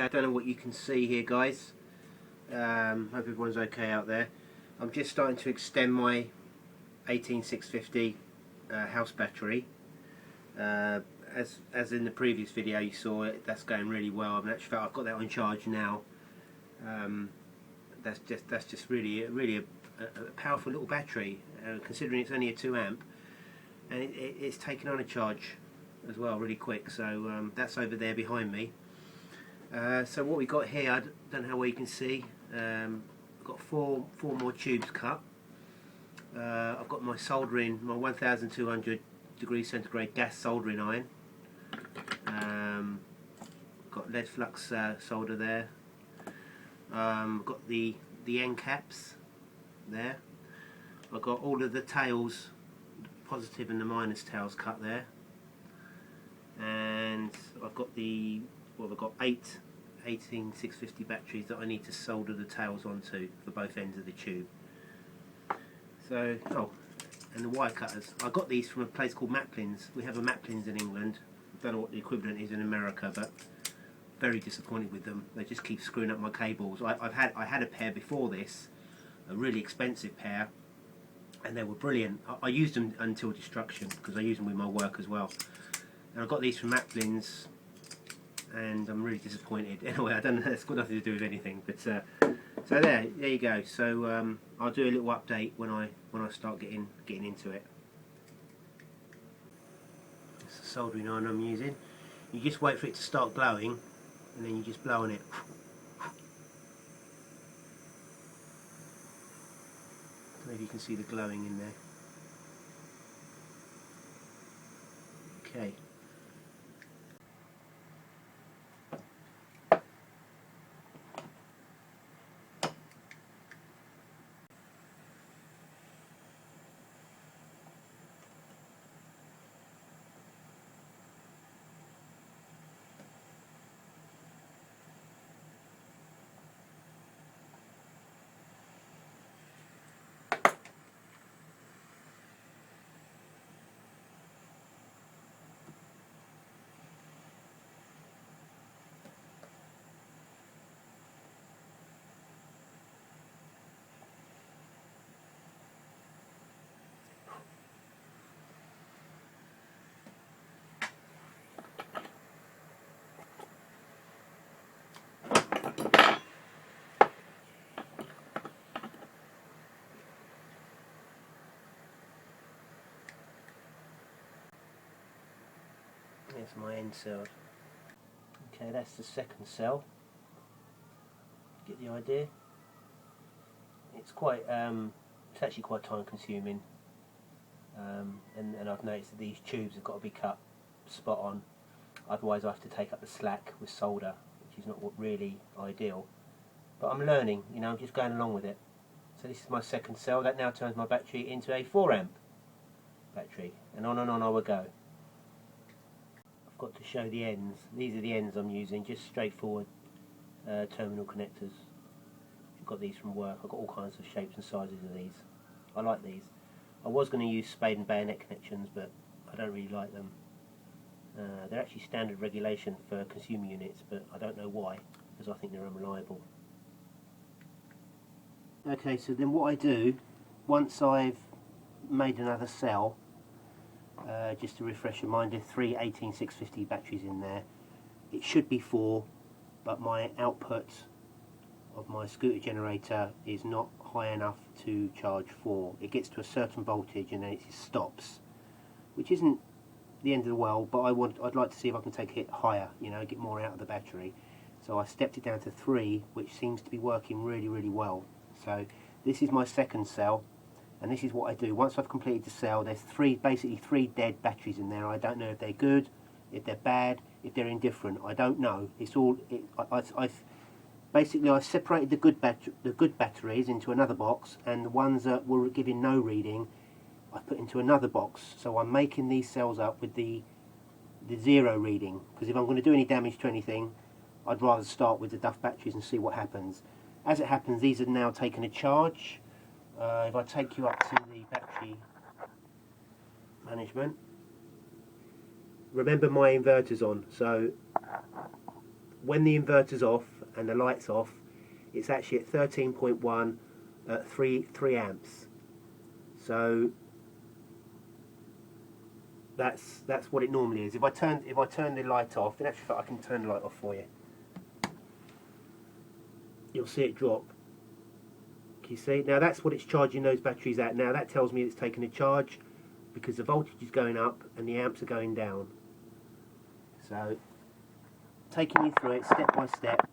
I don't know what you can see here, guys. Hope everyone's okay out there. I'm just starting to extend my 18650 house battery. As in the previous video you saw, that's going really well. I've actually I've got that on charge now. That's just really a powerful little battery, considering it's only a 2 amp, and it's taken on a charge as well really quick. So that's over there behind me. So what we got here, I don't know how well you can see. I've got four more tubes cut. I've got my soldering, my 1200 degrees centigrade gas soldering iron. Got lead flux solder there. Got the end caps there. I've got all of the tails, the positive and the minus tails cut there. And I've got I've got 8 18650 batteries that I need to solder the tails onto for both ends of the tube. So, and the wire cutters. I got these from a place called Maplins. We have a Maplins in England. I don't know what the equivalent is in America, but very disappointed with them. They just keep screwing up my cables. I had a pair before this, a really expensive pair, and they were brilliant. I used them until destruction because I use them with my work as well. And I got these from Maplins, and I'm really disappointed. Anyway, I don't know, it's got nothing to do with anything, but so there you go. So I'll do a little update when I start getting into it. It's the soldering iron I'm using. You just wait for it to start glowing, and then you just blow on it. I don't know if you can see the glowing in there. Okay. There's my end cell. Okay, that's the second cell. Get the idea? It's quite, it's actually quite time consuming, and I've noticed that these tubes have got to be cut spot on, otherwise I have to take up the slack with solder, which is not really ideal. But I'm learning, you know, I'm just going along with it. So this is my second cell. That now turns my battery into a 4 amp battery, and on I will go. I've got to show the ends. These are the ends I'm using, just straightforward terminal connectors. I've got these from work. I've got all kinds of shapes and sizes of these. I like these. I was going to use spade and bayonet connections, but I don't really like them. They're actually standard regulation for consumer units, but I don't know why, because I think they're unreliable. Okay, so then what I do, once I've made another cell, just to refresh your mind, there's 3 18650 batteries in there. It should be 4, but my output of my scooter generator is not high enough to charge 4. It gets to a certain voltage and then it stops, which isn't the end of the world, but I'd like to see if I can take it higher, you know, get more out of the battery. So I stepped it down to 3, which seems to be working really well. So this is my second cell, and this is what I do. Once I've completed the cell, there's basically three dead batteries in there. I don't know if they're good, if they're bad, if they're indifferent. I don't know. It's all. Basically, I separated the good batteries into another box, and the ones that were giving no reading, I put into another box. So I'm making these cells up with the 0 reading, because if I'm going to do any damage to anything, I'd rather start with the Duff batteries and see what happens. As it happens, these have now taken a charge. If I take you up to the battery management, remember my inverter's on, so when the inverter's off and the light's off, it's actually at 13.1 at 3 amps. So that's what it normally is. If I turn the light off, in actual fact I can turn the light off for you. You'll see it drop. Can you see? Now that's what it's charging those batteries at. Now that tells me it's taking a charge because the voltage is going up and the amps are going down. So taking you through it step by step.